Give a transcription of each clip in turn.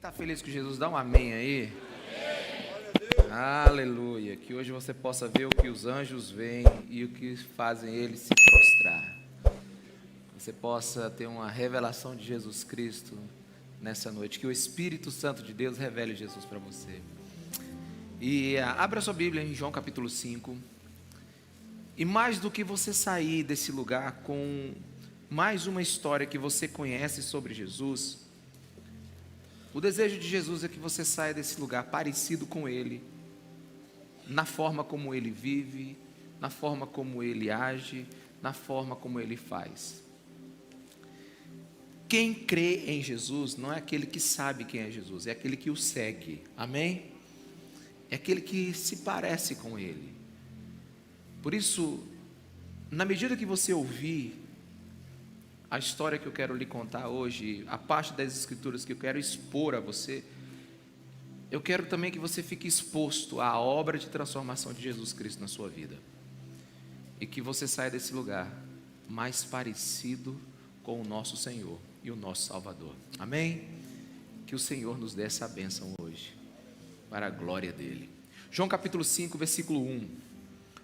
está feliz com Jesus? Dá um amém aí. Aleluia. Que hoje você possa ver o que os anjos veem e o que fazem eles se prostrar. Você possa ter uma revelação de Jesus Cristo nessa noite. Que o Espírito Santo de Deus revele Jesus para você. E abra sua Bíblia em João capítulo 5. E mais do que você sair desse lugar com mais uma história que você conhece sobre Jesus, o desejo de Jesus é que você saia desse lugar parecido com Ele, na forma como Ele vive, na forma como Ele age, na forma como Ele faz. Quem crê em Jesus não é aquele que sabe quem é Jesus, é aquele que o segue, amém? É aquele que se parece com Ele. Por isso, na medida que você ouvir a história que eu quero lhe contar hoje, a parte das Escrituras que eu quero expor a você, eu quero também que você fique exposto à obra de transformação de Jesus Cristo na sua vida. E que você saia desse lugar mais parecido com o nosso Senhor e o nosso Salvador. Amém? Que o Senhor nos dê essa bênção hoje, para a glória dEle. João capítulo 5, versículo 1.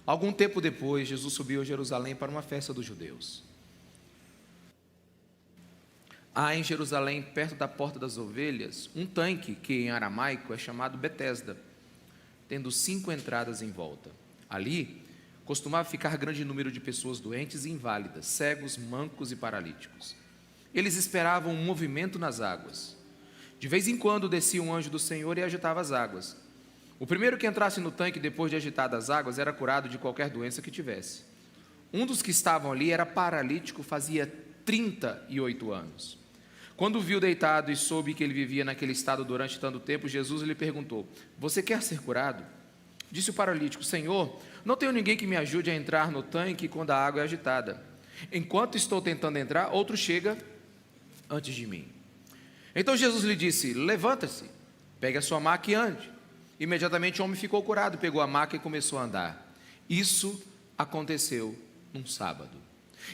Algum tempo depois, Jesus subiu a Jerusalém para uma festa dos judeus. Há em Jerusalém, perto da porta das ovelhas, um tanque que em aramaico é chamado Betesda, tendo 5 entradas em volta. Ali costumava ficar grande número de pessoas doentes e inválidas, cegos, mancos e paralíticos. Eles esperavam um movimento nas águas. De vez em quando descia um anjo do Senhor e agitava as águas. O primeiro que entrasse no tanque depois de agitadas as águas era curado de qualquer doença que tivesse. Um dos que estavam ali era paralítico, fazia 38 anos. Quando o viu deitado e soube que ele vivia naquele estado durante tanto tempo, Jesus lhe perguntou: você quer ser curado? Disse o paralítico: Senhor, não tenho ninguém que me ajude a entrar no tanque quando a água é agitada. Enquanto estou tentando entrar, outro chega antes de mim. Então Jesus lhe disse: levanta-se, pegue a sua maca e ande. Imediatamente o homem ficou curado, pegou a maca e começou a andar. Isso aconteceu num sábado.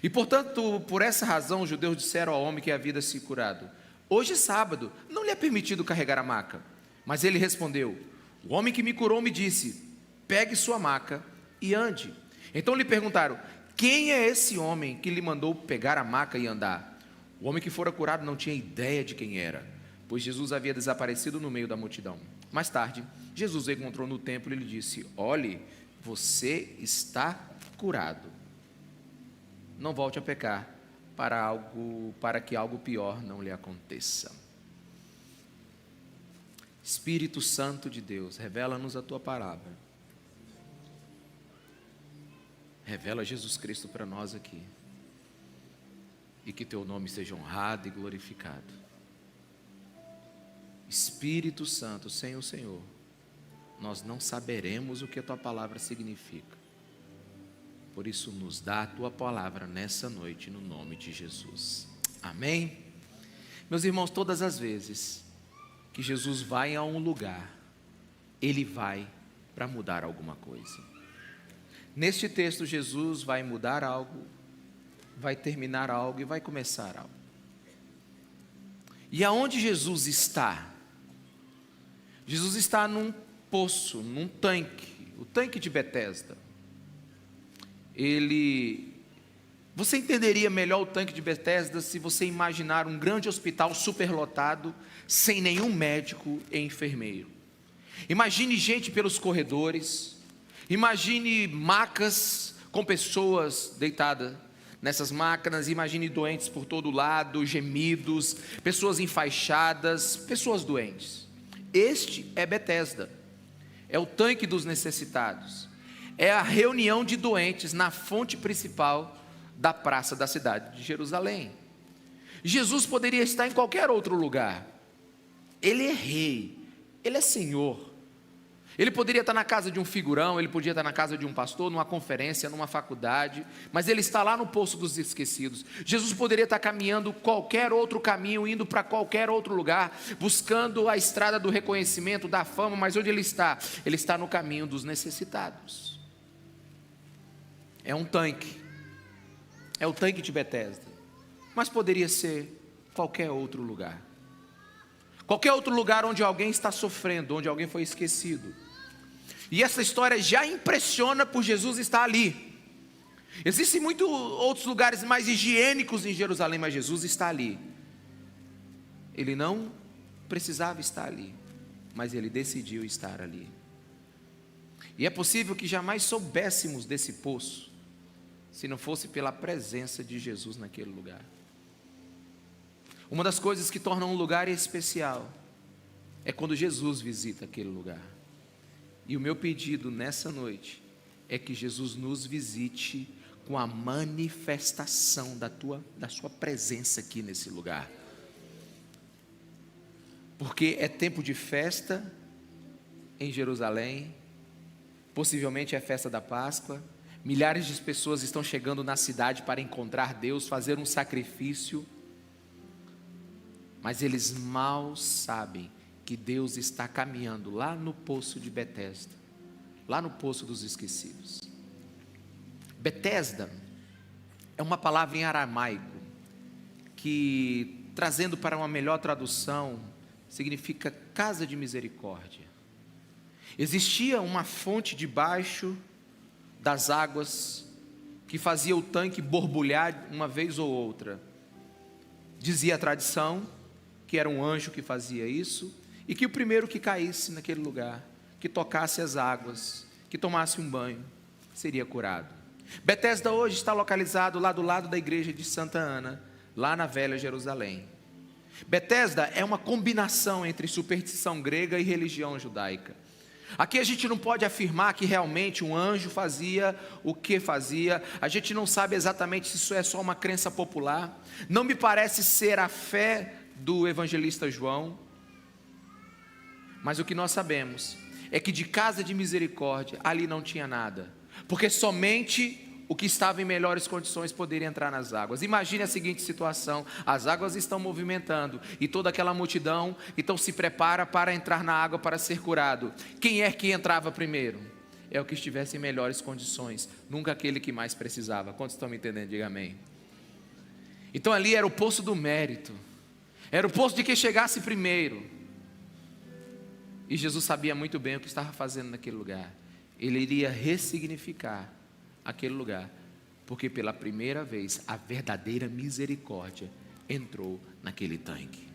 E portanto, por essa razão, os judeus disseram ao homem que havia se curado: hoje é sábado, não lhe é permitido carregar a maca. Mas ele respondeu: o homem que me curou me disse: pegue sua maca e ande. Então lhe perguntaram: quem é esse homem que lhe mandou pegar a maca e andar? O homem que fora curado não tinha ideia de quem era, pois Jesus havia desaparecido no meio da multidão. Mais tarde, Jesus o encontrou no templo e lhe disse: olhe, você está curado. Não volte a pecar para que algo pior não lhe aconteça. Espírito Santo de Deus, revela-nos a tua palavra. Revela Jesus Cristo para nós aqui. E que teu nome seja honrado e glorificado. Espírito Santo, sem o Senhor, nós não saberemos o que a tua palavra significa. Por isso, nos dá a tua palavra nessa noite, no nome de Jesus. Amém? Meus irmãos, todas as vezes que Jesus vai a um lugar, Ele vai para mudar alguma coisa. Neste texto, Jesus vai mudar algo, vai terminar algo e vai começar algo. E aonde Jesus está? Jesus está num poço, num tanque, o tanque de Betesda. Você entenderia melhor o tanque de Betesda se você imaginar um grande hospital superlotado, sem nenhum médico e enfermeiro. Imagine gente pelos corredores, imagine macas com pessoas deitadas nessas máquinas, imagine doentes por todo lado, gemidos, pessoas enfaixadas, pessoas doentes. Este é Betesda, é o tanque dos necessitados. É a reunião de doentes na fonte principal da praça da cidade de Jerusalém. Jesus poderia estar em qualquer outro lugar. Ele é rei, ele é senhor. Ele poderia estar na casa de um figurão, ele podia estar na casa de um pastor, numa conferência, numa faculdade, mas ele está lá no poço dos esquecidos. Jesus poderia estar caminhando qualquer outro caminho, indo para qualquer outro lugar, buscando a estrada do reconhecimento, da fama, mas onde ele está? Ele está no caminho dos necessitados. É um tanque, é o tanque de Betesda, mas poderia ser qualquer outro lugar. qualquer outro lugar onde alguém está sofrendo, onde alguém foi esquecido. E essa história já impressiona por Jesus estar ali. Existem muitos outros lugares mais higiênicos em Jerusalém, mas Jesus está ali. Ele não precisava estar ali, mas ele decidiu estar ali. E é possível que jamais soubéssemos desse poço, se não fosse pela presença de Jesus naquele lugar. Uma das coisas que torna um lugar especial é quando Jesus visita aquele lugar. E o meu pedido nessa noite é que Jesus nos visite com a manifestação da sua presença aqui nesse lugar. Porque é tempo de festa em Jerusalém, possivelmente é a festa da Páscoa, milhares de pessoas estão chegando na cidade para encontrar Deus, fazer um sacrifício, mas eles mal sabem que Deus está caminhando lá no poço de Betesda, lá no poço dos esquecidos. Betesda é uma palavra em aramaico que, trazendo para uma melhor tradução, significa casa de misericórdia. Existia uma fonte debaixo das águas que fazia o tanque borbulhar uma vez ou outra. Dizia a tradição que era um anjo que fazia isso, e que o primeiro que caísse naquele lugar, que tocasse as águas, que tomasse um banho, seria curado. Betesda hoje está localizado lá do lado da igreja de Santa Ana, lá na Velha Jerusalém. Betesda é uma combinação entre superstição grega e religião judaica. Aqui a gente não pode afirmar que realmente um anjo fazia o que fazia. A gente não sabe exatamente se isso é só uma crença popular. Não me parece ser a fé do evangelista João. Mas o que nós sabemos é que de casa de misericórdia ali não tinha nada, porque somente o que estava em melhores condições poderia entrar nas águas. Imagine a seguinte situação: as águas estão movimentando e toda aquela multidão então se prepara para entrar na água para ser curado. Quem é que entrava primeiro? É o que estivesse em melhores condições, nunca aquele que mais precisava. Quantos estão me entendendo? Diga amém. Então ali era o poço do mérito, era o poço de quem chegasse primeiro. E Jesus sabia muito bem o que estava fazendo naquele lugar. Ele iria ressignificar aquele lugar, porque pela primeira vez a verdadeira misericórdia entrou naquele tanque.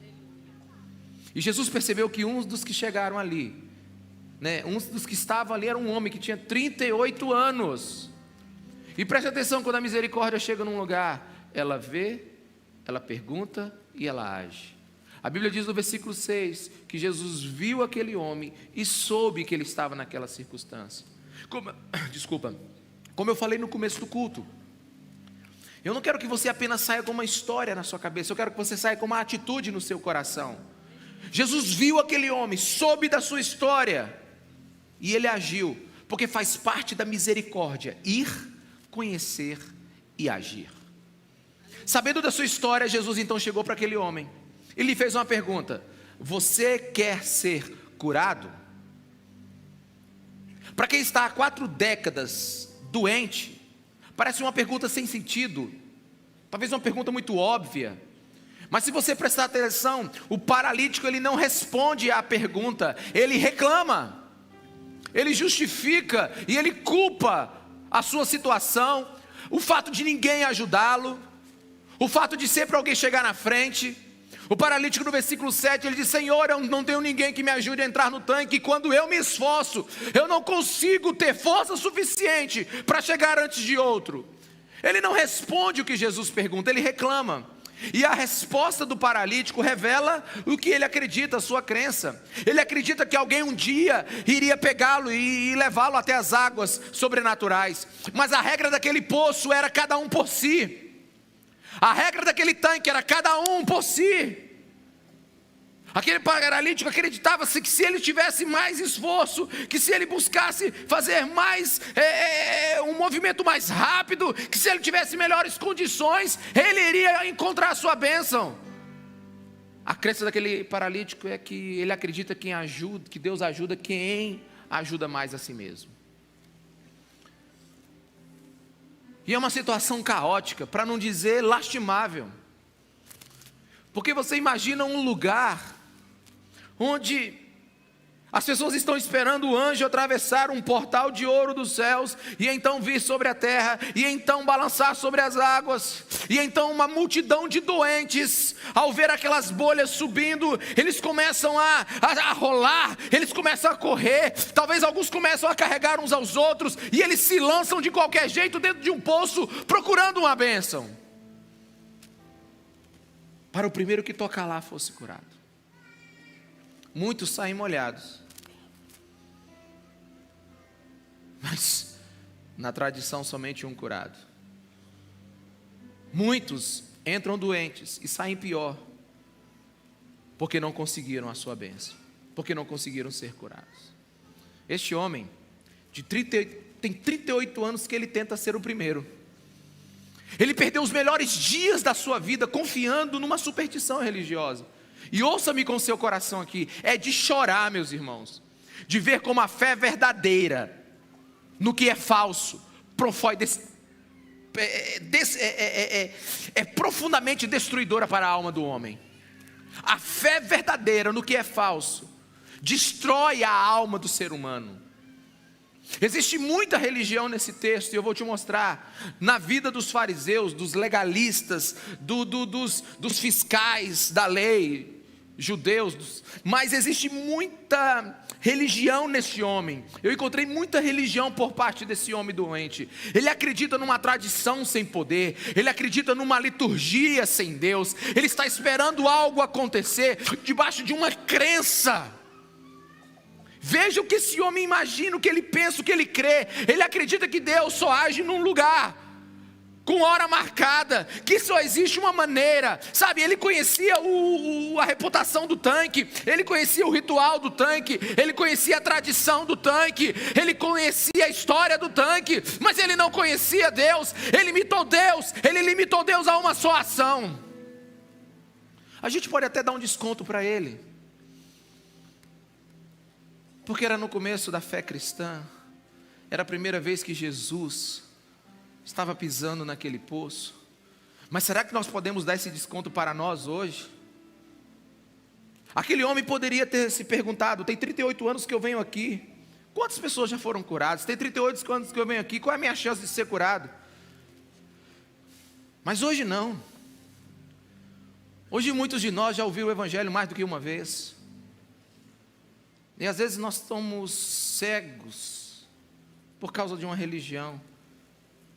E Jesus percebeu que um dos que chegaram ali, um dos que estavam ali era um homem que tinha 38 anos. E preste atenção, quando a misericórdia chega num lugar, ela vê, ela pergunta e ela age. A Bíblia diz no versículo 6 que Jesus viu aquele homem e soube que ele estava naquela circunstância. Como eu falei no começo do culto, eu não quero que você apenas saia com uma história na sua cabeça, eu quero que você saia com uma atitude no seu coração. Jesus viu aquele homem, soube da sua história e ele agiu, porque faz parte da misericórdia ir, conhecer e agir. Sabendo da sua história, Jesus então chegou para aquele homem. Ele lhe fez uma pergunta: você quer ser curado? Para quem está há 4 décadas doente, parece uma pergunta sem sentido, talvez uma pergunta muito óbvia. Mas se você prestar atenção, o paralítico ele não responde à pergunta, ele reclama, ele justifica e ele culpa a sua situação, o fato de ninguém ajudá-lo, o fato de sempre alguém chegar na frente. O paralítico no versículo 7, ele diz: Senhor, eu não tenho ninguém que me ajude a entrar no tanque, e quando eu me esforço, eu não consigo ter força suficiente para chegar antes de outro. Ele não responde o que Jesus pergunta, ele reclama. E a resposta do paralítico revela o que ele acredita, a sua crença. Ele acredita que alguém um dia iria pegá-lo e levá-lo até as águas sobrenaturais. Mas a regra daquele poço era cada um por si. A regra daquele tanque era cada um por si. Aquele paralítico acreditava-se que se ele tivesse mais esforço, que se ele buscasse fazer mais, um movimento mais rápido, que se ele tivesse melhores condições, ele iria encontrar a sua bênção. A crença daquele paralítico é que ele acredita que Deus ajuda quem ajuda mais a si mesmo. E é uma situação caótica, para não dizer lastimável. Porque você imagina um lugar onde as pessoas estão esperando o anjo atravessar um portal de ouro dos céus, e então vir sobre a terra, e então balançar sobre as águas, e então uma multidão de doentes, ao ver aquelas bolhas subindo, eles começam a rolar, eles começam a correr, talvez alguns começam a carregar uns aos outros, e eles se lançam de qualquer jeito dentro de um poço, procurando uma bênção, para o primeiro que tocar lá fosse curado. Muitos saem molhados, mas na tradição somente um curado. Muitos entram doentes e saem pior, porque não conseguiram a sua bênção, porque não conseguiram ser curados. Este homem tem 38 anos que ele tenta ser o primeiro. Ele perdeu os melhores dias da sua vida confiando numa superstição religiosa. E ouça-me com seu coração aqui, é de chorar, meus irmãos, de ver como a fé verdadeira no que é falso é profundamente destruidora para a alma do homem. A fé verdadeira no que é falso destrói a alma do ser humano. Existe muita religião nesse texto, e eu vou te mostrar na vida dos fariseus, dos legalistas, dos fiscais da lei, judeus, mas existe muita religião nesse homem. Eu encontrei muita religião por parte desse homem doente. Ele acredita numa tradição sem poder, ele acredita numa liturgia sem Deus, ele está esperando algo acontecer debaixo de uma crença. Veja o que esse homem imagina, o que ele pensa, o que ele crê. Ele acredita que Deus só age num lugar, com hora marcada, que só existe uma maneira, sabe? Ele conhecia a reputação do tanque, ele conhecia o ritual do tanque, ele conhecia a tradição do tanque, ele conhecia a história do tanque, mas ele não conhecia Deus. Ele limitou Deus a uma só ação. A gente pode até dar um desconto para ele, porque era no começo da fé cristã, era a primeira vez que Jesus estava pisando naquele poço. Mas será que nós podemos dar esse desconto para nós hoje? Aquele homem poderia ter se perguntado: tem 38 anos que eu venho aqui, quantas pessoas já foram curadas? Tem 38 anos que eu venho aqui, qual é a minha chance de ser curado? Mas hoje não. Hoje muitos de nós já ouviram o Evangelho mais do que uma vez, e às vezes nós somos cegos por causa de uma religião.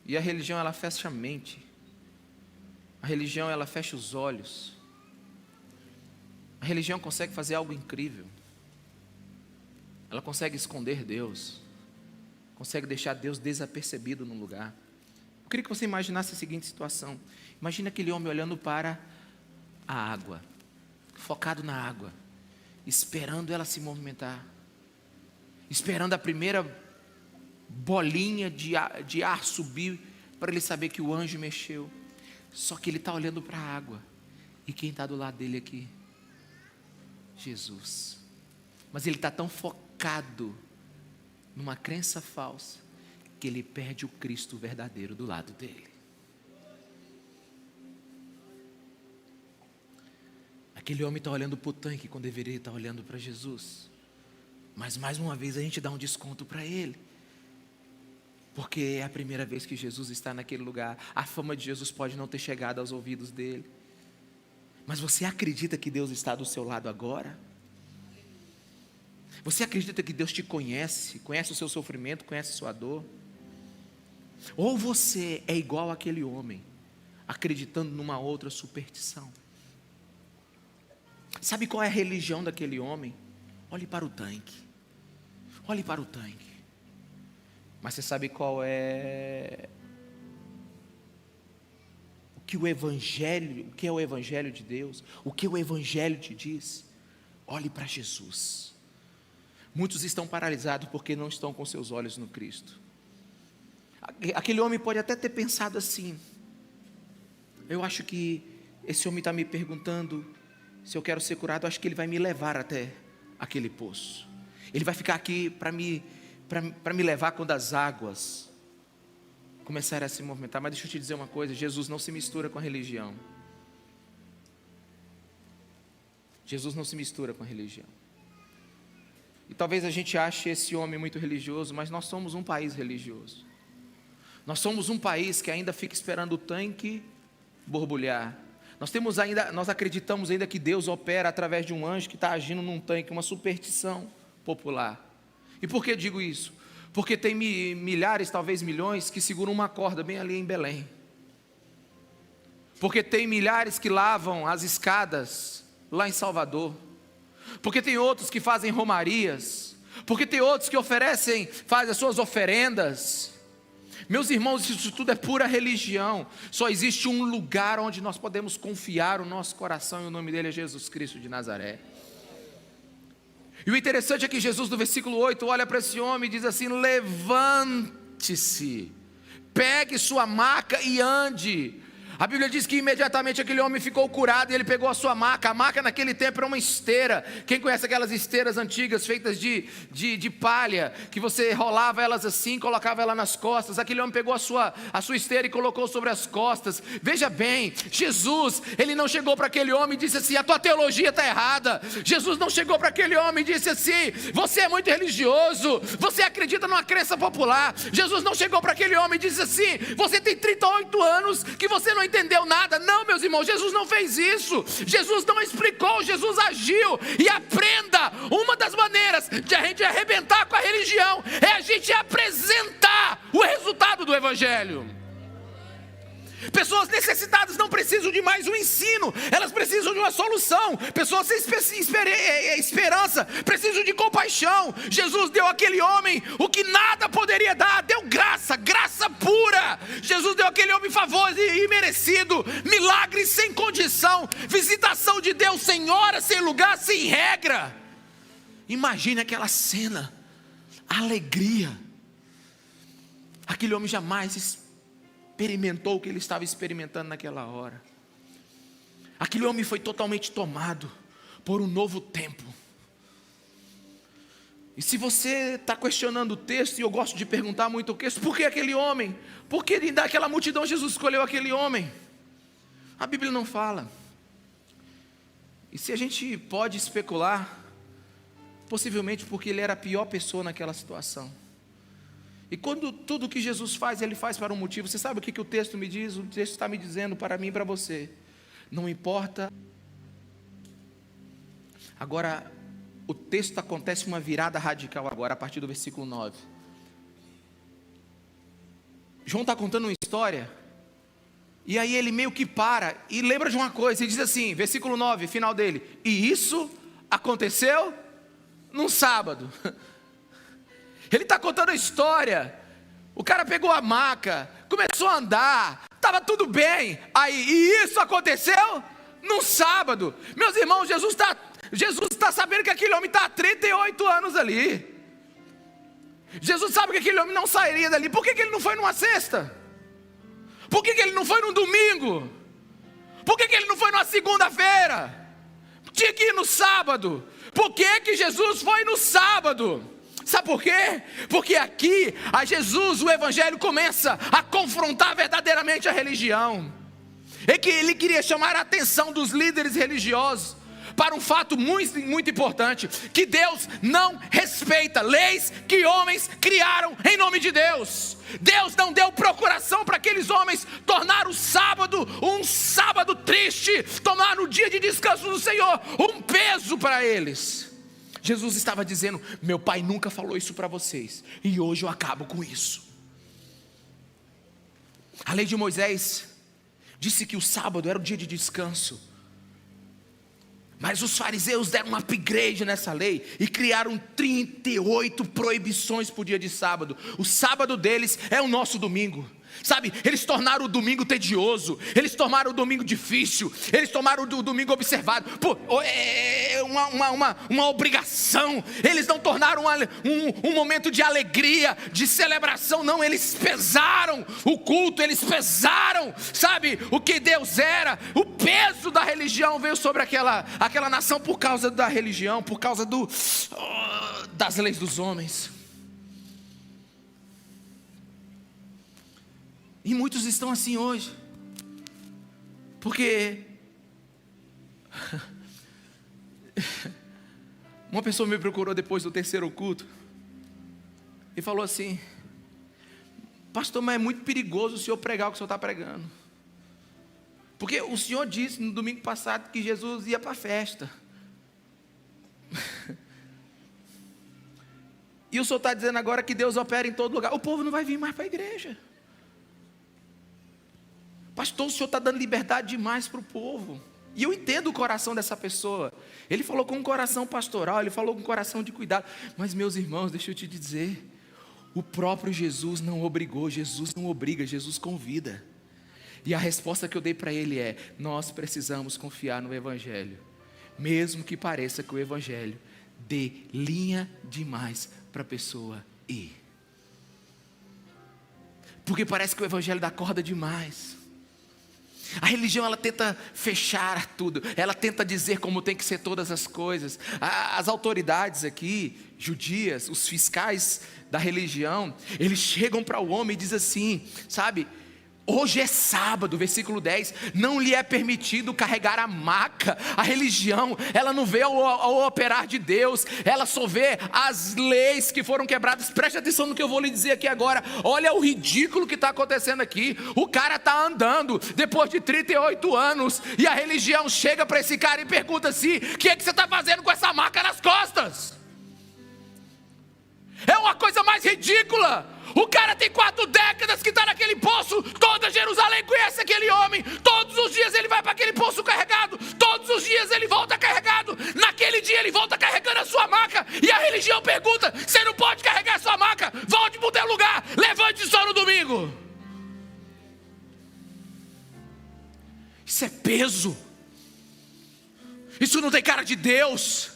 E a religião, ela fecha a mente. A religião, ela fecha os olhos. A religião consegue fazer algo incrível. Ela consegue esconder Deus. Consegue deixar Deus desapercebido num lugar. Eu queria que você imaginasse a seguinte situação. Imagina aquele homem olhando para a água, focado na água, esperando ela se movimentar, esperando a primeira bolinha de ar subir, para ele saber que o anjo mexeu. Só que ele está olhando para a água, e quem está do lado dele aqui? Jesus. Mas ele está tão focado numa crença falsa, que ele perde o Cristo verdadeiro do lado dele. Aquele homem está olhando para o tanque, quando deveria estar olhando para Jesus. Mas mais uma vez a gente dá um desconto para ele, porque é a primeira vez que Jesus está naquele lugar. A fama de Jesus pode não ter chegado aos ouvidos dele, mas você acredita que Deus está do seu lado agora? Você acredita que Deus te conhece, conhece o seu sofrimento, conhece a sua dor? Ou você é igual àquele homem, acreditando numa outra superstição? Sabe qual é a religião daquele homem? Olhe para o tanque. Olhe para o tanque. Mas você sabe qual é o que o Evangelho, o que é o Evangelho de Deus? O que o Evangelho te diz? Olhe para Jesus. Muitos estão paralisados porque não estão com seus olhos no Cristo. Aquele homem pode até ter pensado assim: eu acho que esse homem está me perguntando se eu quero ser curado, acho que ele vai me levar até aquele poço. Ele vai ficar aqui para me levar quando as águas começarem a se movimentar. Mas deixa eu te dizer uma coisa: Jesus não se mistura com a religião. Jesus não se mistura com a religião. E talvez a gente ache esse homem muito religioso, mas nós somos um país religioso. Nós somos um país que ainda fica esperando o tanque borbulhar. Nós acreditamos ainda que Deus opera através de um anjo que está agindo num tanque, uma superstição popular. E por que digo isso? Porque tem milhares, talvez milhões, que seguram uma corda bem ali em Belém. Porque tem milhares que lavam as escadas lá em Salvador. Porque tem outros que fazem romarias. Porque tem outros que fazem as suas oferendas. Meus irmãos, isso tudo é pura religião. Só existe um lugar onde nós podemos confiar o nosso coração, e o nome dele é Jesus Cristo de Nazaré. E o interessante é que Jesus, no versículo 8, olha para esse homem e diz assim: levante-se, pegue sua maca e ande. A Bíblia diz que imediatamente aquele homem ficou curado e ele pegou a sua maca. A maca naquele tempo era uma esteira. Quem conhece aquelas esteiras antigas feitas de palha, que você rolava elas assim, colocava ela nas costas? Aquele homem pegou a sua esteira e colocou sobre as costas. Veja bem, Jesus, ele não chegou para aquele homem e disse assim: a tua teologia está errada. Jesus não chegou para aquele homem e disse assim: você é muito religioso, você acredita numa crença popular. Jesus não chegou para aquele homem e disse assim: você tem 38 anos que você não entendeu nada. Não, meus irmãos, Jesus não fez isso. Jesus não explicou, Jesus agiu. E aprenda, uma das maneiras de a gente arrebentar com a religião é a gente apresentar o resultado do Evangelho. Pessoas necessitadas não precisam de mais um ensino, elas precisam de uma solução. Pessoas sem esperança precisam de compaixão. Jesus deu àquele homem o que nada poderia dar, deu graça, graça pura. Jesus deu àquele homem favor imerecido, milagres sem condição, visitação de Deus sem hora, sem lugar, sem regra. Imagine aquela cena, a alegria. Aquele homem jamais experimentou o que ele estava experimentando naquela hora. Aquele homem foi totalmente tomado por um novo tempo. E se você está questionando o texto, e eu gosto de perguntar muito o texto: por que aquele homem? Por que daquela multidão Jesus escolheu aquele homem? A Bíblia não fala. E se a gente pode especular, possivelmente porque ele era a pior pessoa naquela situação. E quando tudo que Jesus faz, ele faz para um motivo. Você sabe o que o texto me diz? O texto está me dizendo para mim e para você: não importa. Agora, o texto acontece uma virada radical agora, a partir do versículo 9. João está contando uma história, e aí ele meio que para, e lembra de uma coisa, e diz assim, versículo 9, final dele: e isso aconteceu num sábado. Ele está contando a história. O cara pegou a maca, começou a andar, estava tudo bem. E isso aconteceu num sábado. Meus irmãos, Jesus está sabendo que aquele homem está há 38 anos ali. Jesus sabe que aquele homem não sairia dali. Por que ele não foi numa sexta? Por que ele não foi num domingo? Por que ele não foi numa segunda-feira? Tinha que ir no sábado. Por que Jesus foi no sábado? Sabe por quê? Porque aqui, a Jesus, o Evangelho começa a confrontar verdadeiramente a religião. É que ele queria chamar a atenção dos líderes religiosos para um fato muito, muito importante: que Deus não respeita leis que homens criaram em nome de Deus. Deus não deu procuração para aqueles homens tornar o sábado um sábado triste, tornar o dia de descanso do Senhor um peso para eles. Jesus estava dizendo: meu pai nunca falou isso para vocês, e hoje eu acabo com isso. A lei de Moisés disse que o sábado era o dia de descanso, mas os fariseus deram um upgrade nessa lei e criaram 38 proibições por dia de sábado. O sábado deles é o nosso domingo. Sabe, eles tornaram o domingo tedioso, eles tornaram o domingo difícil, eles tornaram o domingo observado. Pô, é uma obrigação. Eles não tornaram um momento de alegria, de celebração, não. Eles pesaram o culto, eles pesaram, sabe, o que Deus era. O peso da religião veio sobre aquela nação por causa da religião, por causa das leis dos homens. E muitos estão assim hoje, porque Uma pessoa me procurou depois do terceiro culto e falou assim: pastor, mas é muito perigoso o senhor pregar o que o senhor está pregando, porque o senhor disse no domingo passado que Jesus ia para a festa, e o senhor está dizendo agora que Deus opera em todo lugar, o povo não vai vir mais para a igreja. Pastor, o senhor está dando liberdade demais para o povo. E eu entendo o coração dessa pessoa. Ele falou com um coração pastoral, ele falou com um coração de cuidado. Mas meus irmãos, deixa eu te dizer, o próprio Jesus não obrigou, Jesus não obriga, Jesus convida. E a resposta que eu dei para ele é: nós precisamos confiar no Evangelho, mesmo que pareça que o Evangelho dê linha demais para a pessoa ir. Porque parece que o Evangelho dá corda demais. A religião, ela tenta fechar tudo, ela tenta dizer como tem que ser todas as coisas. As autoridades aqui, judias, os fiscais da religião, eles chegam para o homem e dizem assim, sabe: hoje é sábado, versículo 10, não lhe é permitido carregar a maca. A religião, ela não vê ao operar de Deus, ela só vê as leis que foram quebradas. Preste atenção no que eu vou lhe dizer aqui agora. Olha o ridículo que está acontecendo aqui. O cara está andando depois de 38 anos e a religião chega para esse cara e pergunta assim: o que é que você está fazendo com essa maca nas costas? É uma coisa mais ridícula. O cara tem 4 décadas que está naquele poço. Toda Jerusalém conhece aquele homem. Todos os dias ele vai para aquele poço carregado. Todos os dias ele volta carregado. Naquele dia ele volta carregando a sua maca. E a religião pergunta: você não pode carregar a sua maca? Volte para o teu lugar. Levante só no domingo. Isso é peso. Isso não tem cara de Deus.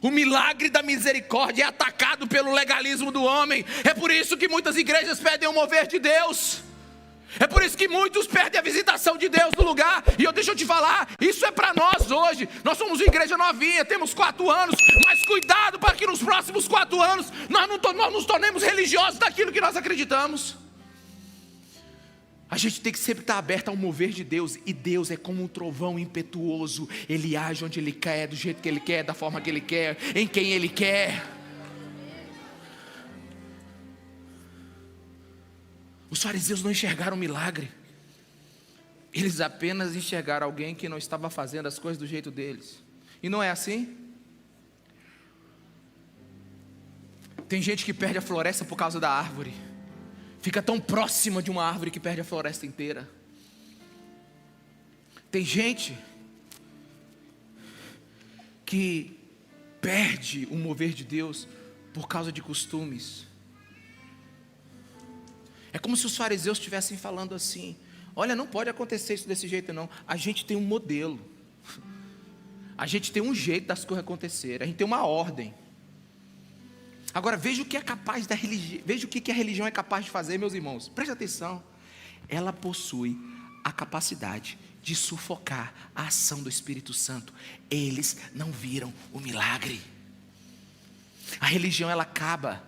O milagre da misericórdia é atacado pelo legalismo do homem. É por isso que muitas igrejas perdem o mover de Deus. É por isso que muitos perdem a visitação de Deus no lugar. E deixa eu te falar, isso é para nós hoje. Nós somos uma igreja novinha, temos 4 anos. Mas cuidado para que nos próximos 4 anos nós nos tornemos religiosos daquilo que nós acreditamos. A gente tem que sempre estar aberto ao mover de Deus. E Deus é como um trovão impetuoso. Ele age onde Ele quer, do jeito que Ele quer, da forma que Ele quer, em quem Ele quer. Os fariseus não enxergaram o milagre. Eles apenas enxergaram alguém que não estava fazendo as coisas do jeito deles. E não é assim? Tem gente que perde a floresta por causa da árvore. Fica tão próxima de uma árvore que perde a floresta inteira. Tem gente que perde o mover de Deus por causa de costumes. É como se os fariseus estivessem falando assim: olha, não pode acontecer isso desse jeito não. A gente tem um modelo. A gente tem um jeito das coisas acontecerem. A gente tem uma ordem. Agora veja o que é capaz da religião, veja o que a religião é capaz de fazer, meus irmãos. Preste atenção. Ela possui a capacidade de sufocar a ação do Espírito Santo. Eles não viram o milagre. A religião, ela acaba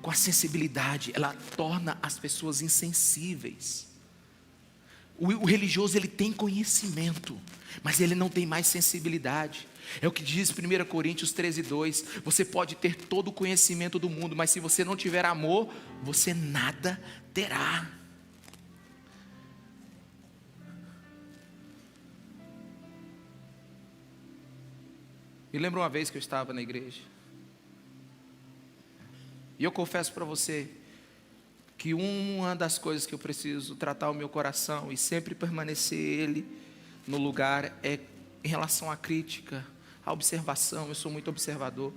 com a sensibilidade, ela torna as pessoas insensíveis. O religioso, ele tem conhecimento, mas ele não tem mais sensibilidade. É o que diz 1 Coríntios 13:2. Você pode ter todo o conhecimento do mundo, mas se você não tiver amor, você nada terá. Me lembro uma vez que eu estava na igreja, e eu confesso para você que uma das coisas que eu preciso tratar o meu coração e sempre permanecer ele no lugar é em relação à crítica, à observação. Eu sou muito observador.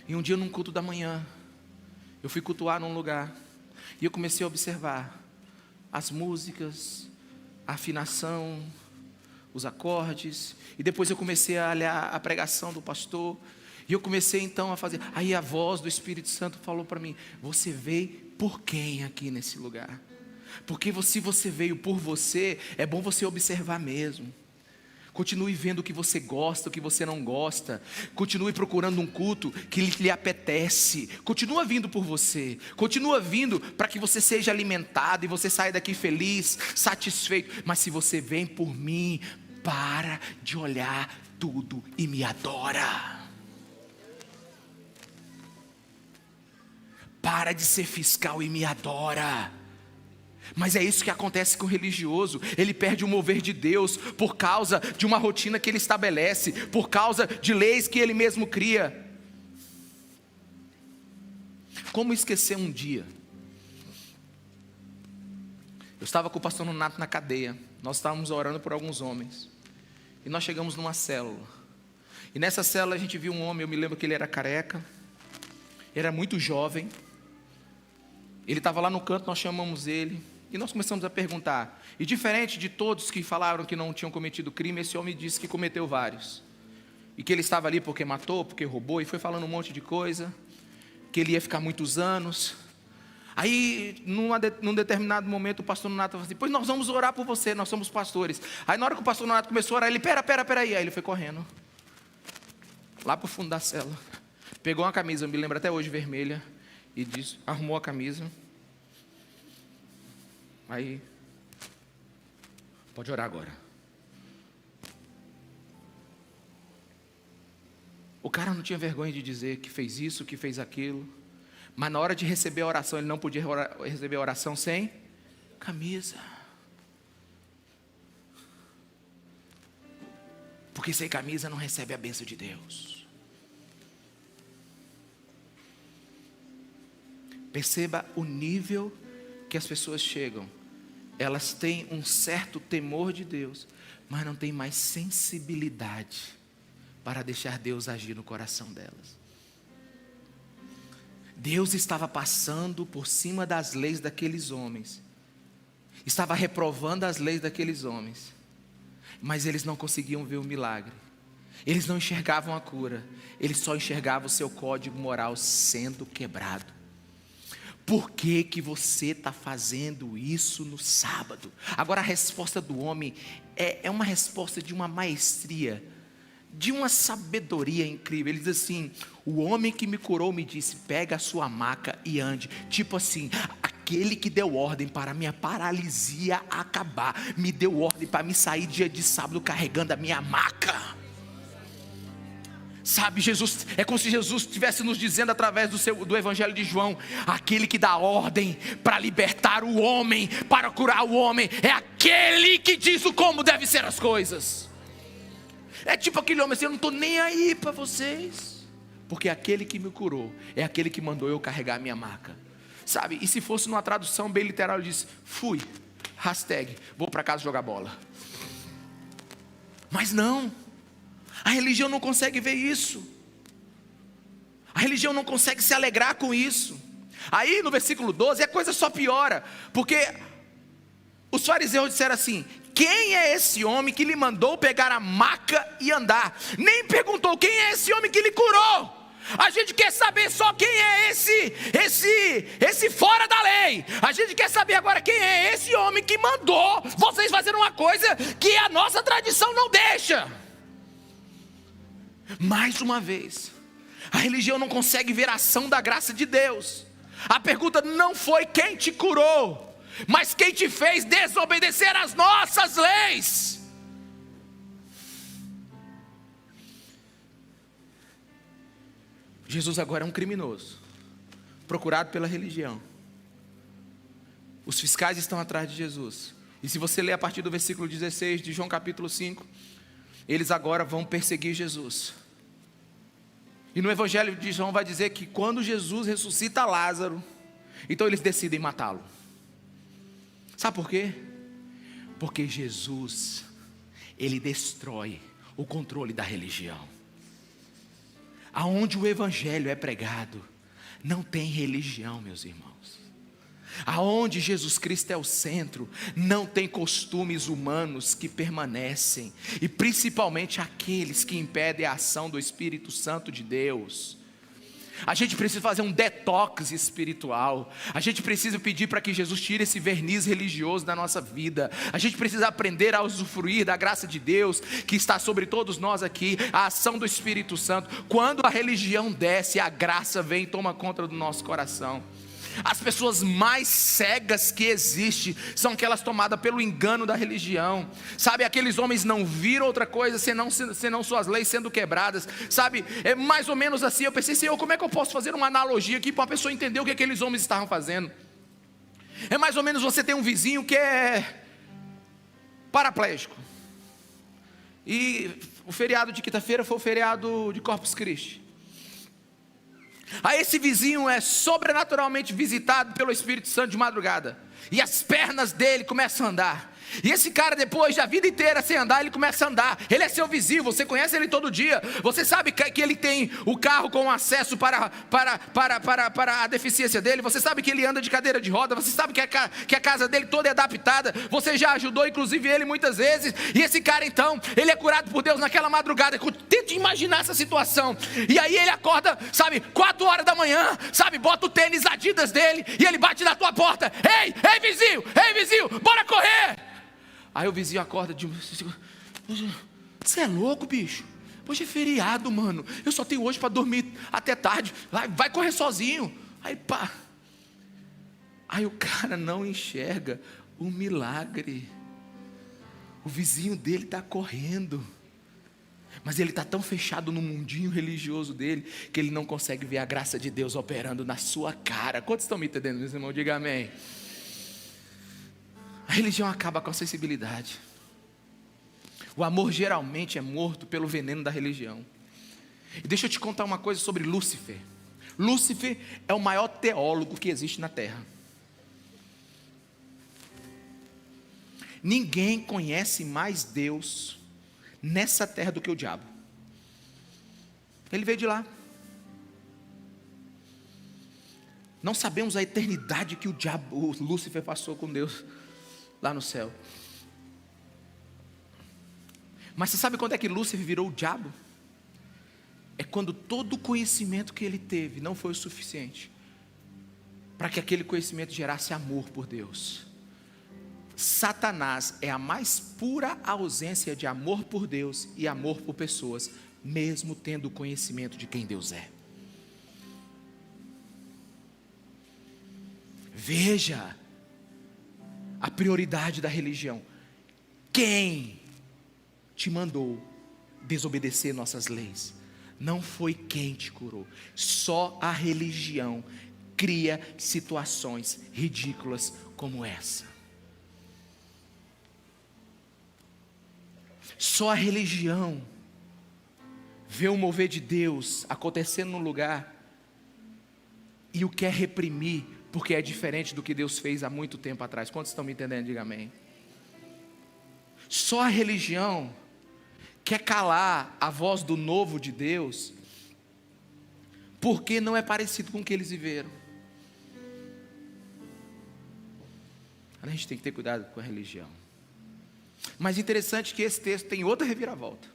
E um dia, num culto da manhã, eu fui cultuar num lugar e eu comecei a observar as músicas, a afinação, os acordes, e depois eu comecei a olhar a pregação do pastor. E eu comecei então a fazer. Aí a voz do Espírito Santo falou para mim: você veio por quem aqui nesse lugar? Porque se você veio por você, é bom você observar mesmo. Continue vendo o que você gosta, o que você não gosta. Continue procurando um culto que lhe apetece. Continua vindo por você. Continua vindo para que você seja alimentado e você saia daqui feliz, satisfeito. Mas se você vem por mim, para de olhar tudo e me adora. Para de ser fiscal e me adora. Mas é isso que acontece com o religioso. Ele perde o mover de Deus por causa de uma rotina que ele estabelece, por causa de leis que ele mesmo cria. Como esquecer um dia? Eu estava com o pastor Nonato na cadeia. Nós estávamos orando por alguns homens. E nós chegamos numa célula. E nessa célula a gente viu um homem, eu me lembro que ele era careca. Ele era muito jovem. Ele estava lá no canto, nós chamamos ele. E nós começamos a perguntar. E diferente de todos que falaram que não tinham cometido crime, esse homem disse que cometeu vários. E que ele estava ali porque matou, porque roubou. E foi falando um monte de coisa. Que ele ia ficar muitos anos. Aí, num determinado momento, o pastor Nonato falou assim: pois nós vamos orar por você, nós somos pastores. Aí na hora que o pastor Nonato começou a orar, ele, pera aí. Aí ele foi correndo. Lá para o fundo da cela. Pegou uma camisa, eu me lembro até hoje, vermelha. E disse, arrumou a camisa. Aí, pode orar agora. O cara não tinha vergonha de dizer que fez isso, que fez aquilo. Mas na hora de receber a oração, ele não podia receber a oração sem camisa. Porque sem camisa não recebe a bênção de Deus. Perceba o nível que as pessoas chegam. Elas têm um certo temor de Deus, mas não têm mais sensibilidade para deixar Deus agir no coração delas. Deus estava passando por cima das leis daqueles homens. Estava reprovando as leis daqueles homens. Mas eles não conseguiam ver o milagre. Eles não enxergavam a cura. Eles só enxergavam o seu código moral sendo quebrado. Por que que você está fazendo isso no sábado? Agora a resposta do homem é uma resposta de uma maestria, de uma sabedoria incrível. Ele diz assim: o homem que me curou me disse, pega a sua maca e ande. Tipo assim, aquele que deu ordem para a minha paralisia acabar, me deu ordem para me sair dia de sábado carregando a minha maca. Sabe, Jesus, é como se Jesus estivesse nos dizendo através do Evangelho de João: aquele que dá ordem para libertar o homem, para curar o homem, é aquele que diz o como devem ser as coisas. É tipo aquele homem assim: eu não estou nem aí para vocês, porque aquele que me curou é aquele que mandou eu carregar a minha maca. Sabe, e se fosse numa tradução bem literal, ele diz: fui, vou para casa jogar bola. Mas não, a religião não consegue ver isso. A religião não consegue se alegrar com isso. Aí no versículo 12 a coisa só piora, porque os fariseus disseram assim: quem é esse homem que lhe mandou pegar a maca e andar? Nem perguntou quem é esse homem que lhe curou. A gente quer saber só quem é esse fora da lei. A gente quer saber agora quem é esse homem que mandou vocês fazerem uma coisa que a nossa tradição não deixa. Mais uma vez, a religião não consegue ver a ação da graça de Deus. A pergunta não foi quem te curou, mas quem te fez desobedecer às nossas leis. Jesus agora é um criminoso, procurado pela religião. Os fiscais estão atrás de Jesus. E se você ler a partir do versículo 16 de João capítulo 5, eles agora vão perseguir Jesus. E no Evangelho de João vai dizer que quando Jesus ressuscita Lázaro, então eles decidem matá-lo. Sabe por quê? Porque Jesus, ele destrói o controle da religião. Aonde o Evangelho é pregado, não tem religião, meus irmãos. Aonde Jesus Cristo é o centro, não tem costumes humanos que permanecem, e principalmente aqueles que impedem a ação do Espírito Santo de Deus. A gente precisa fazer um detox espiritual. A gente precisa pedir para que Jesus tire esse verniz religioso da nossa vida. A gente precisa aprender a usufruir da graça de Deus que está sobre todos nós aqui, a ação do Espírito Santo. Quando a religião desce, a graça vem e toma conta do nosso coração. As pessoas mais cegas que existem são aquelas tomadas pelo engano da religião. Sabe, aqueles homens não viram outra coisa senão suas leis sendo quebradas. Sabe, é mais ou menos assim. Eu pensei, Senhor, como é que eu posso fazer uma analogia aqui para a pessoa entender o que aqueles homens estavam fazendo? É mais ou menos você ter um vizinho que é paraplégico. E o feriado de quinta-feira foi o feriado de Corpus Christi. Aí esse vizinho é sobrenaturalmente visitado pelo Espírito Santo de madrugada, e as pernas dele começam a andar. E esse cara, depois da vida inteira sem andar, ele começa a andar. Ele é seu vizinho, você conhece ele todo dia. Você sabe que ele tem o carro com acesso para a deficiência dele. Você sabe que ele anda de cadeira de roda. Você sabe que a casa dele toda é adaptada. Você já ajudou inclusive ele muitas vezes. E esse cara então, ele é curado por Deus naquela madrugada. Tente imaginar essa situação. E aí ele acorda, sabe, 4 horas da manhã, sabe, bota o tênis Adidas dele e ele bate na tua porta. Ei vizinho, bora correr. Aí o vizinho acorda de... Você é louco, bicho? Hoje é feriado, mano. Eu só tenho hoje para dormir até tarde. Vai correr sozinho. Aí pá. Aí o cara não enxerga o milagre. O vizinho dele está correndo. Mas ele está tão fechado no mundinho religioso dele que ele não consegue ver a graça de Deus operando na sua cara. Quantos estão me entendendo, meus irmãos? Diga amém. A religião acaba com a sensibilidade. O amor geralmente é morto pelo veneno da religião. E deixa eu te contar uma coisa sobre Lúcifer. Lúcifer é o maior teólogo que existe na terra. Ninguém conhece mais Deus nessa terra do que o diabo. Ele veio de lá. Não sabemos a eternidade que o Lúcifer passou com Deus lá no céu. Mas você sabe quando é que Lúcifer virou o diabo? É quando todo o conhecimento que ele teve não foi o suficiente para que aquele conhecimento gerasse amor por Deus. Satanás é a mais pura ausência de amor por Deus e amor por pessoas, mesmo tendo o conhecimento de quem Deus é. Veja a prioridade da religião. Quem te mandou desobedecer nossas leis? Não foi quem te curou. Só a religião cria situações ridículas como essa. Só a religião vê o mover de Deus acontecendo no lugar e o quer reprimir, porque é diferente do que Deus fez há muito tempo atrás. Quantos estão me entendendo? Diga amém. Só a religião quer calar a voz do novo de Deus, porque não é parecido com o que eles viveram. A gente tem que ter cuidado com a religião. Mas interessante que esse texto tem outra reviravolta.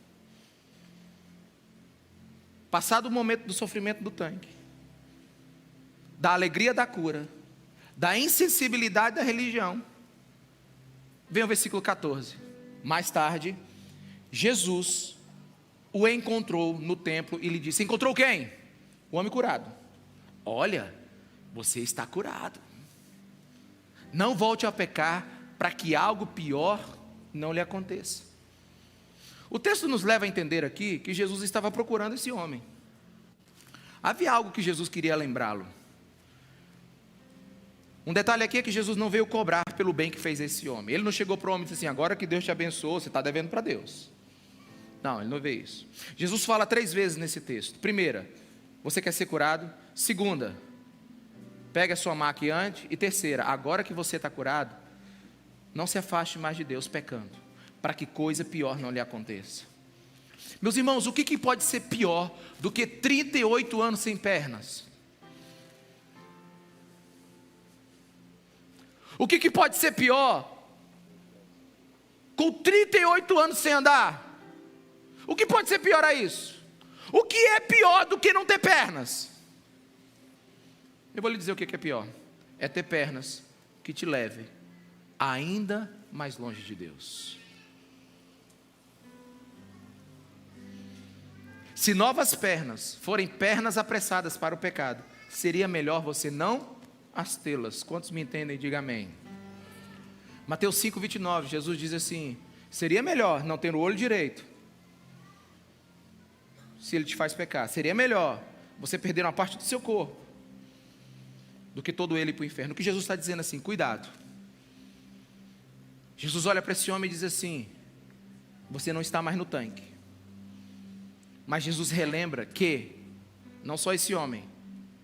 Passado o momento do sofrimento do tanque, da alegria da cura, da insensibilidade da religião, vem o versículo 14. Mais tarde, Jesus o encontrou no templo e lhe disse: encontrou quem? O homem curado. Olha, você está curado. Não volte a pecar para que algo pior não lhe aconteça. O texto nos leva a entender aqui que Jesus estava procurando esse homem. Havia algo que Jesus queria lembrá-lo. Um detalhe aqui é que Jesus não veio cobrar pelo bem que fez esse homem. Ele não chegou para o homem e disse assim: agora que Deus te abençoou, você está devendo para Deus. Não, ele não vê isso. Jesus fala 3 vezes nesse texto. Primeira, você quer ser curado? Segunda, pega a sua maca e ande. E terceira, agora que você está curado, não se afaste mais de Deus pecando, para que coisa pior não lhe aconteça. Meus irmãos, o que pode ser pior do que 38 anos sem pernas? O que pode ser pior com 38 anos sem andar? O que pode ser pior a isso? O que é pior do que não ter pernas? Eu vou lhe dizer o que é pior. É ter pernas que te levem ainda mais longe de Deus. Se novas pernas forem pernas apressadas para o pecado, seria melhor você não as telas. Quantos me entendem? Diga amém. Mateus 5:29, Jesus diz assim: seria melhor não ter o olho direito, se ele te faz pecar. Seria melhor você perder uma parte do seu corpo, do que todo ele ir para o inferno. O que Jesus está dizendo assim, cuidado. Jesus olha para esse homem e diz assim: você não está mais no tanque. Mas Jesus relembra que, não só esse homem,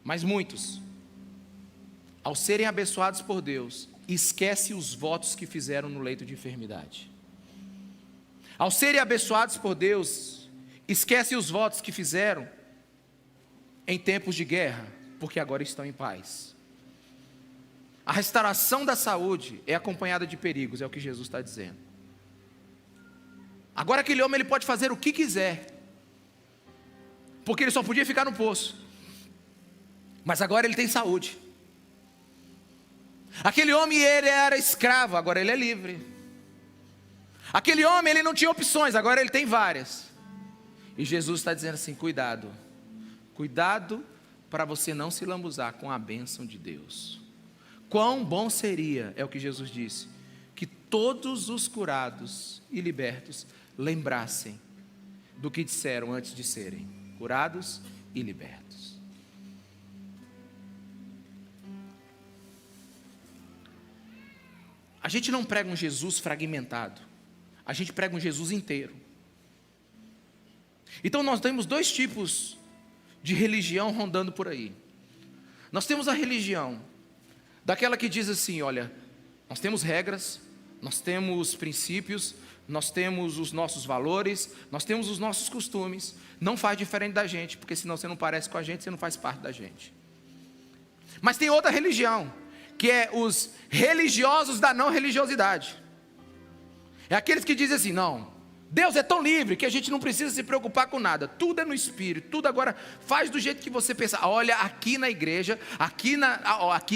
mas muitos, ao serem abençoados por Deus, esquece os votos que fizeram no leito de enfermidade. Ao serem abençoados por Deus, esquece os votos que fizeram em tempos de guerra, porque agora estão em paz. A restauração da saúde é acompanhada de perigos, é o que Jesus está dizendo. Agora aquele homem ele pode fazer o que quiser, porque ele só podia ficar no poço, mas agora ele tem saúde. Aquele homem ele era escravo, agora ele é livre. Aquele homem ele não tinha opções, agora ele tem várias. E Jesus está dizendo assim: cuidado, cuidado para você não se lambuzar com a bênção de Deus. Quão bom seria, é o que Jesus disse, que todos os curados e libertos lembrassem do que disseram antes de serem curados e libertos. A gente não prega um Jesus fragmentado, a gente prega um Jesus inteiro. Então nós temos dois tipos de religião rondando por aí. Nós temos a religião daquela que diz assim: olha, nós temos regras, nós temos princípios, nós temos os nossos valores, nós temos os nossos costumes, não faz diferente da gente, porque senão você não parece com a gente, você não faz parte da gente. Mas tem outra religião, que é os religiosos da não religiosidade. É aqueles que dizem assim: não, Deus é tão livre que a gente não precisa se preocupar com nada, tudo é no Espírito, tudo agora faz do jeito que você pensa. Olha, aqui na igreja, aqui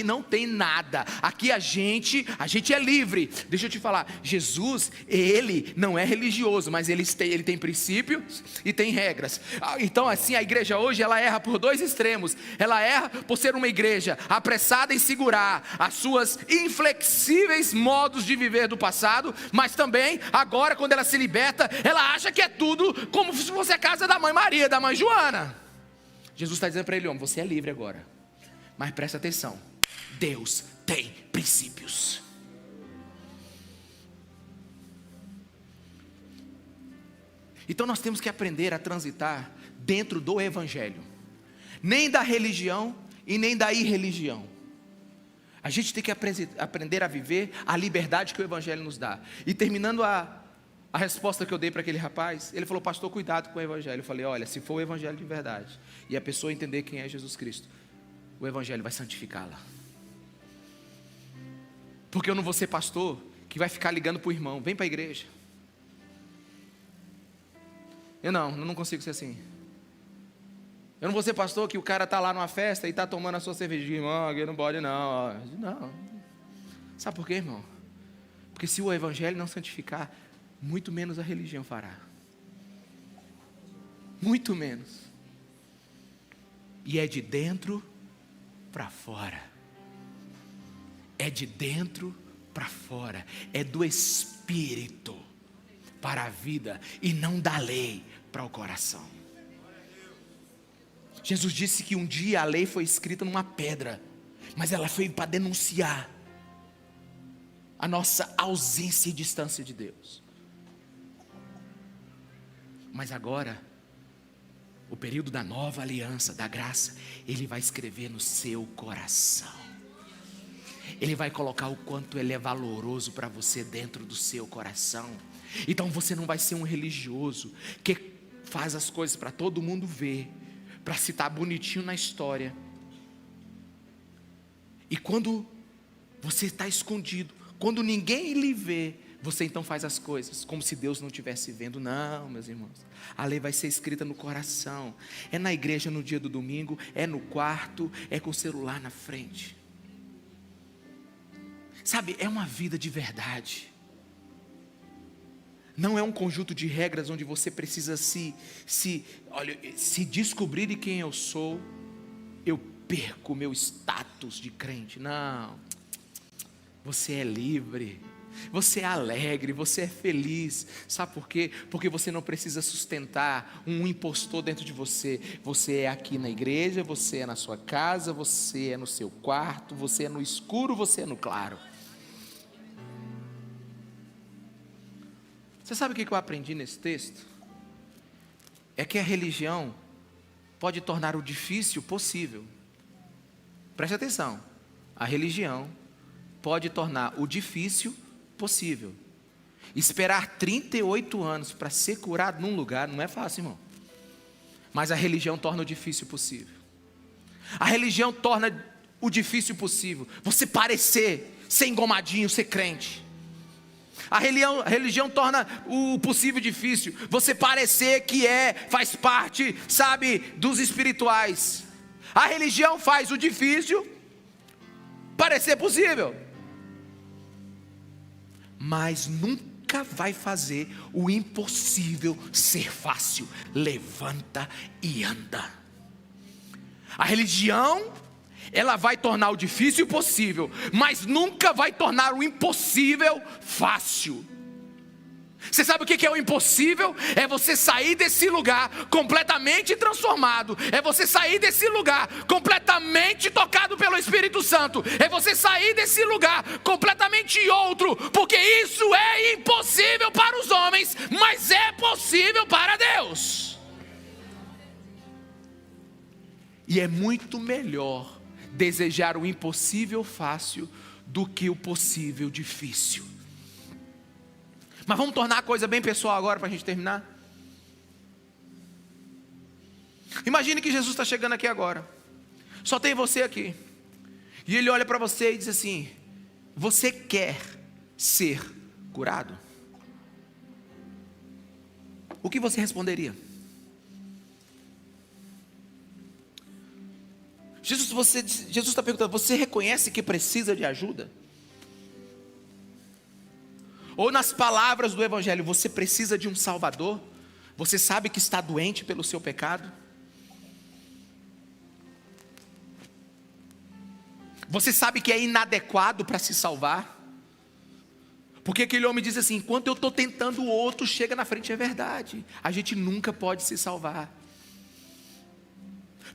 não tem nada, aqui a gente é livre. Deixa eu te falar, Jesus, ele não é religioso, mas ele tem princípios e tem regras. Então assim, a igreja hoje ela erra por dois extremos. Ela erra por ser uma igreja apressada em segurar as suas inflexíveis modos de viver do passado, mas também agora quando ela se liberta, ela acha que é tudo como se fosse a casa da mãe Maria, da mãe Joana. Jesus está dizendo para ele: homem, você é livre agora, mas presta atenção, Deus tem princípios. Então nós temos que aprender a transitar dentro do Evangelho, nem da religião e nem da irreligião. A gente tem que aprender a viver a liberdade que o Evangelho nos dá. E terminando a resposta que eu dei para aquele rapaz, ele falou: pastor, cuidado com o Evangelho. Eu falei: olha, se for o Evangelho de verdade, e a pessoa entender quem é Jesus Cristo, o Evangelho vai santificá-la. Porque eu não vou ser pastor que vai ficar ligando para o irmão: vem para a igreja. Eu não consigo ser assim. Eu não vou ser pastor que o cara está lá numa festa e está tomando a sua cervejinha: irmão, aqui não pode não. Não. Sabe por quê, irmão? Porque se o Evangelho não santificar, muito menos a religião fará. Muito menos. E é de dentro para fora. É de dentro para fora. É do Espírito para a vida e não da lei para o coração. Jesus disse que um dia a lei foi escrita numa pedra, mas ela foi para denunciar a nossa ausência e distância de Deus. Mas agora, o período da nova aliança, da graça, Ele vai escrever no seu coração. Ele vai colocar o quanto Ele é valoroso para você dentro do seu coração. Então você não vai ser um religioso que faz as coisas para todo mundo ver, para se estar bonitinho na história. E quando você está escondido, quando ninguém lhe vê, você então faz as coisas como se Deus não estivesse vendo. Não, meus irmãos, a lei vai ser escrita no coração. É na igreja no dia do domingo, é no quarto, é com o celular na frente. Sabe, é uma vida de verdade. Não é um conjunto de regras onde você precisa se descobrir de quem eu sou. Eu perco o meu status de crente. Não, você é livre, você é alegre, você é feliz. Sabe por quê? Porque você não precisa sustentar um impostor dentro de você. Você é aqui na igreja, você é na sua casa, você é no seu quarto, você é no escuro, você é no claro. Você sabe o que eu aprendi nesse texto? É que a religião pode tornar o difícil possível. Preste atenção, a religião pode tornar o difícil possível. Esperar 38 anos para ser curado num lugar não é fácil, irmão. Mas a religião torna o difícil possível. A religião torna o difícil possível. Você parecer ser engomadinho, ser crente. A religião torna o possível difícil. Você parecer que faz parte, sabe, dos espirituais. A religião faz o difícil parecer possível, mas nunca vai fazer o impossível ser fácil. Levanta e anda. A religião, ela vai tornar o difícil possível, mas nunca vai tornar o impossível fácil. Você sabe o que é o impossível? É você sair desse lugar completamente transformado. É você sair desse lugar completamente tocado pelo Espírito Santo. É você sair desse lugar completamente outro. Porque isso é impossível para os homens, mas é possível para Deus. E é muito melhor desejar o impossível fácil do que o possível difícil. Mas vamos tornar a coisa bem pessoal agora para a gente terminar. Imagine que Jesus está chegando aqui agora. Só tem você aqui. E Ele olha para você e diz assim: você quer ser curado? O que você responderia? Jesus está perguntando: você reconhece que precisa de ajuda? Ou nas palavras do Evangelho, você precisa de um Salvador? Você sabe que está doente pelo seu pecado? Você sabe que é inadequado para se salvar? Porque aquele homem diz assim: enquanto eu estou tentando, o outro chega na frente. É verdade, a gente nunca pode se salvar.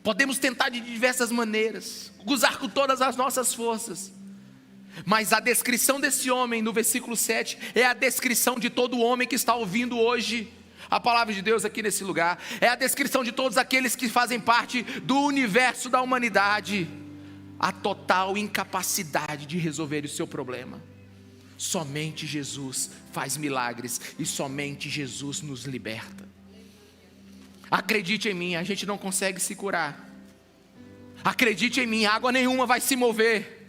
Podemos tentar de diversas maneiras, usar com todas as nossas forças, mas a descrição desse homem no versículo 7 é a descrição de todo homem que está ouvindo hoje a palavra de Deus aqui nesse lugar. É a descrição de todos aqueles que fazem parte do universo da humanidade. A total incapacidade de resolver o seu problema. Somente Jesus faz milagres e somente Jesus nos liberta. Acredite em mim, a gente não consegue se curar. Acredite em mim, água nenhuma vai se mover.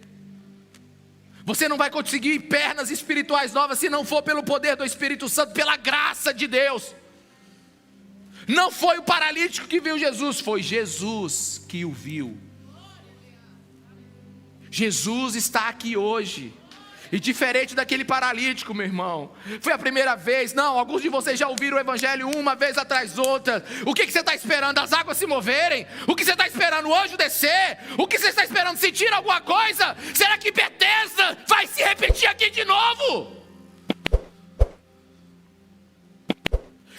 Você não vai conseguir pernas espirituais novas se não for pelo poder do Espírito Santo, pela graça de Deus. Não foi o paralítico que viu Jesus, foi Jesus que o viu. Jesus está aqui hoje. E diferente daquele paralítico, meu irmão, foi a primeira vez. Não, alguns de vocês já ouviram o Evangelho uma vez atrás outra. O que você está esperando? As águas se moverem? O que você está esperando? O anjo descer? O que você está esperando? Sentir alguma coisa? Será que Betesda vai se repetir aqui de novo?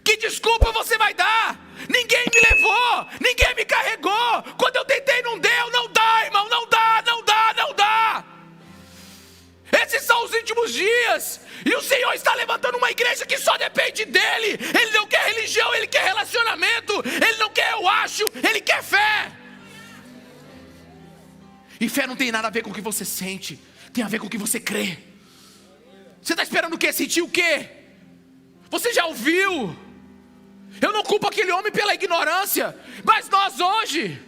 Que desculpa você vai dar? Ninguém me levou, ninguém me carregou. Quando eu tentei não deu. Não dá, irmão, não dá, não dá, não dá. Esses são os últimos dias, e o Senhor está levantando uma igreja que só depende dEle. Ele não quer religião, Ele quer relacionamento. Ele não quer eu acho, Ele quer fé. E fé não tem nada a ver com o que você sente, tem a ver com o que você crê. Você está esperando o quê? Sentir o quê? Você já ouviu? Eu não culpo aquele homem pela ignorância, mas nós hoje,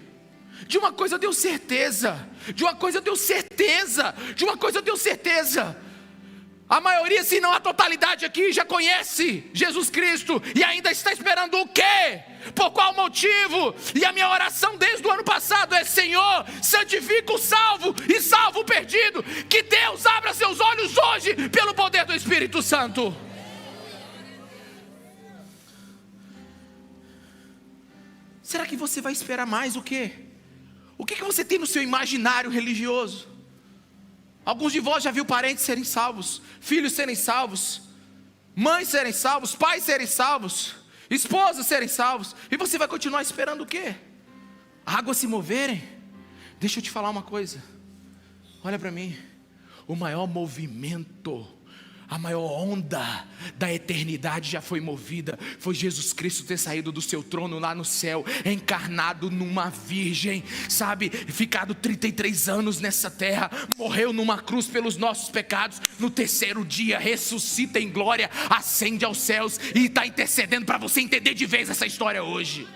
de uma coisa eu tenho certeza, de uma coisa eu tenho certeza, de uma coisa eu tenho certeza. A maioria, se não a totalidade aqui, já conhece Jesus Cristo e ainda está esperando o quê? Por qual motivo? E a minha oração desde o ano passado é: Senhor, santifica o salvo e salva o perdido. Que Deus abra seus olhos hoje pelo poder do Espírito Santo. Será que você vai esperar mais o quê? O que você tem no seu imaginário religioso? Alguns de vós já viu parentes serem salvos, filhos serem salvos, mães serem salvos, pais serem salvos, esposas serem salvos, e você vai continuar esperando o quê? Águas se moverem? Deixa eu te falar uma coisa, olha para mim, o maior movimento, a maior onda da eternidade já foi movida. Foi Jesus Cristo ter saído do seu trono lá no céu, encarnado numa virgem, sabe, ficado 33 anos nessa terra, morreu numa cruz pelos nossos pecados, no terceiro dia ressuscita em glória, ascende aos céus e está intercedendo para você entender de vez essa história hoje.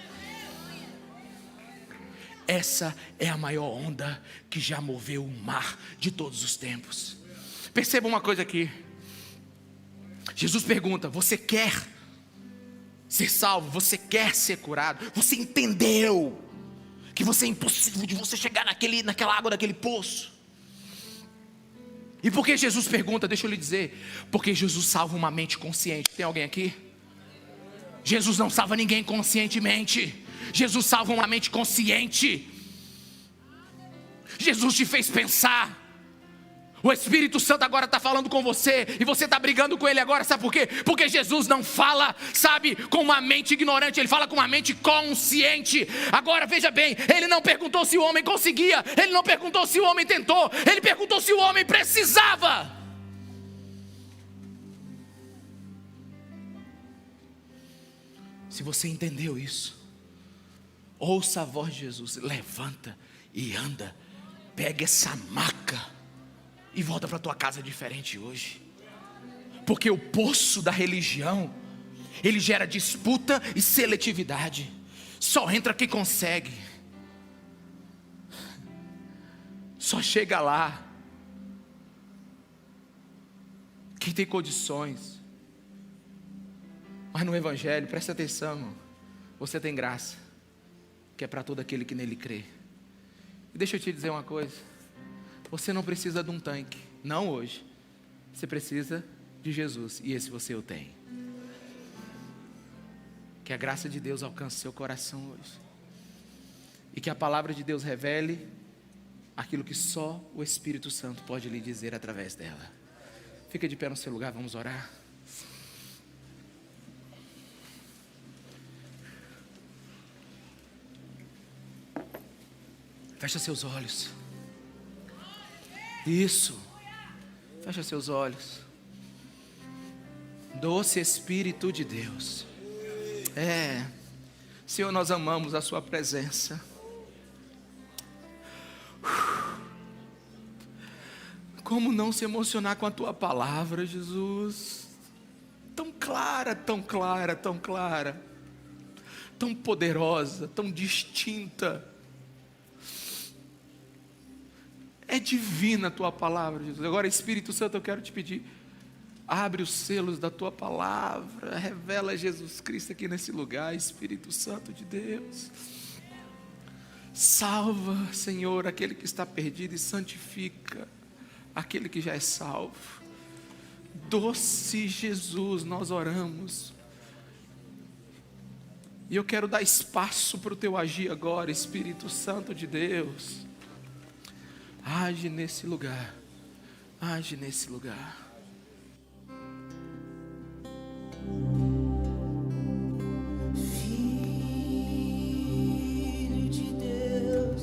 Essa é a maior onda que já moveu o mar de todos os tempos. Perceba uma coisa aqui. Jesus pergunta: você quer ser salvo? Você quer ser curado? Você entendeu que você é impossível de você chegar naquela água daquele poço? E por que Jesus pergunta? Deixa eu lhe dizer, porque Jesus salva uma mente consciente. Tem alguém aqui? Jesus não salva ninguém conscientemente. Jesus salva uma mente consciente. Jesus te fez pensar. O Espírito Santo agora está falando com você, e você está brigando com ele agora, sabe por quê? Porque Jesus não fala, sabe, com uma mente ignorante, ele fala com uma mente consciente. Agora veja bem, ele não perguntou se o homem conseguia, ele não perguntou se o homem tentou, ele perguntou se o homem precisava. Se você entendeu isso, ouça a voz de Jesus, levanta e anda, pega essa maca e volta para tua casa diferente hoje. Porque o poço da religião, ele gera disputa e seletividade. Só entra quem consegue, só chega lá quem tem condições. Mas no Evangelho, presta atenção, irmão, você tem graça, que é para todo aquele que nele crê. E deixa eu te dizer uma coisa, você não precisa de um tanque, não hoje. Você precisa de Jesus, e esse você o tem. Que a graça de Deus alcance seu coração hoje, e que a palavra de Deus revele aquilo que só o Espírito Santo pode lhe dizer através dela. Fica de pé no seu lugar, vamos orar. Fecha seus olhos. Isso. Fecha seus olhos. Doce Espírito de Deus. Senhor, nós amamos a sua presença. Como não se emocionar com a tua palavra, Jesus? Tão clara, tão clara, tão clara, tão poderosa, tão distinta. É divina a tua palavra, Jesus. Agora, Espírito Santo, eu quero te pedir, abre os selos da tua palavra, revela Jesus Cristo aqui nesse lugar, Espírito Santo de Deus. Salva, Senhor, aquele que está perdido, e santifica aquele que já é salvo. Doce Jesus, nós oramos. E eu quero dar espaço para o teu agir agora, Espírito Santo de Deus. Age nesse lugar, age nesse lugar. Filho de Deus,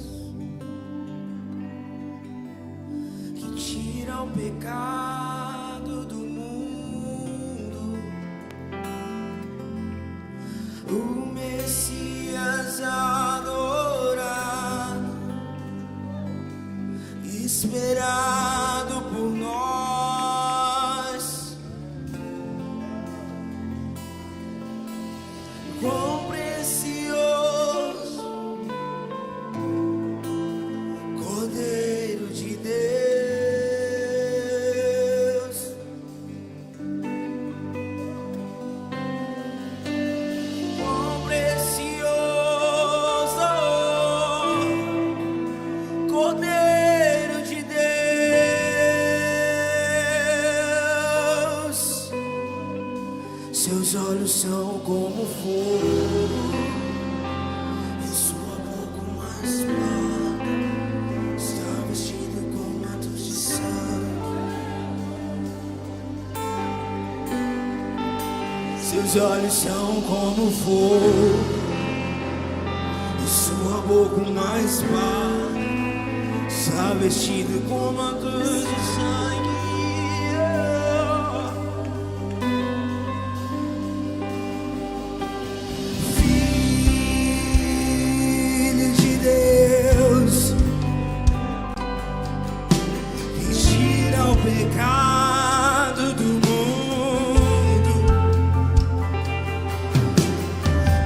que tira o pecado do mundo, o Messias adorado, esperado por nós. Quão precioso, Cordeiro de Deus. Quão precioso, Cordeiro de Deus. Seus olhos são como fogo, e sua boca uma espada. Seus olhos são como fogo, e sua boca uma espada, está vestido com mantos de sangue. Filho de Deus, que tira o pecado do mundo,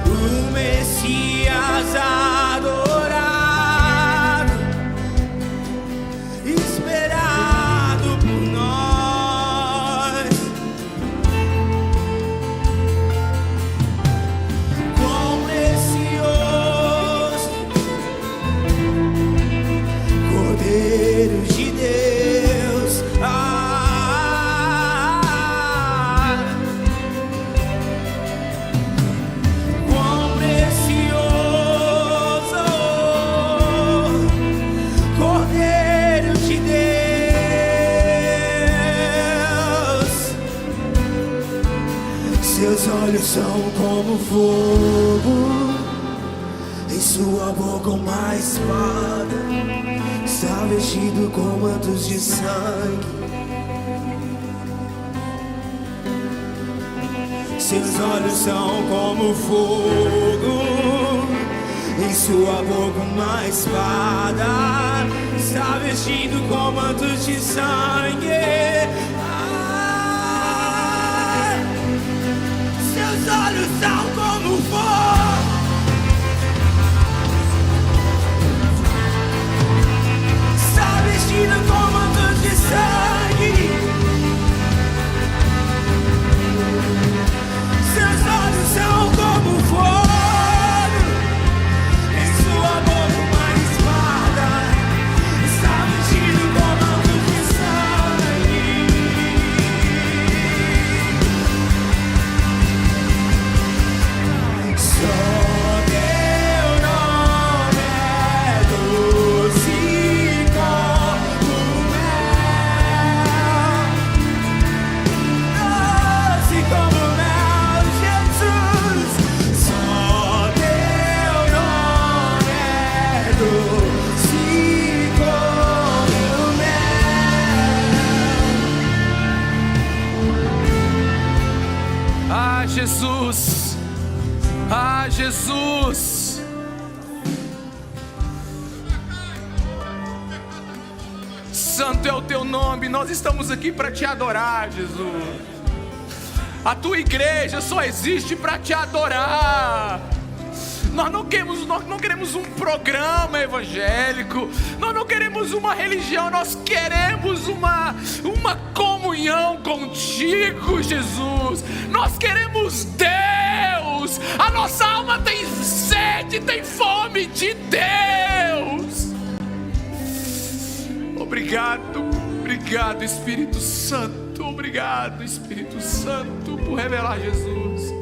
o Messias adorado, esperado por nós. Quão precioso, Cordeiro de Deus, quão precioso, Cordeiro de Deus. Seus olhos são como fogo, em sua boca uma espada, está vestido com mantos de sangue. Seus olhos são como fogo, em sua boca uma espada, está vestido com mantos de sangue. Seus olhos são como fogo, está vestido com mantos de sangue. Seus olhos são como fogo, em sua boca uma espada, está vestido com mantos de sangue. Só teu nome é doce como mel, doce como mel, Jesus. Só teu nome é doce como mel. Ah, Jesus! Ah, Jesus! Santo é o teu nome, nós estamos aqui para te adorar, Jesus. A tua igreja só existe para te adorar. Nós não queremos um programa evangélico, nós não queremos uma religião, nós queremos uma comunhão contigo, Jesus. Nós queremos Deus, a nossa alma tem sede, tem fome de Deus. Obrigado, obrigado Espírito Santo, obrigado Espírito Santo por revelar Jesus.